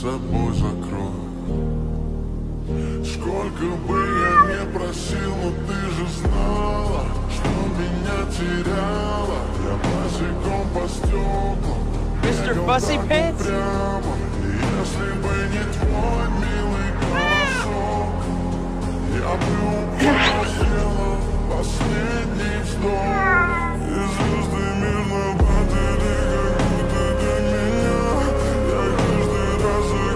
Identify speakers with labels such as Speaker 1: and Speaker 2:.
Speaker 1: собой закрой. Сколько бы я не просил, но ты же знала, что меня теряла. Я босиком по стеклам
Speaker 2: Mr. Fussy Pants?
Speaker 1: прямо.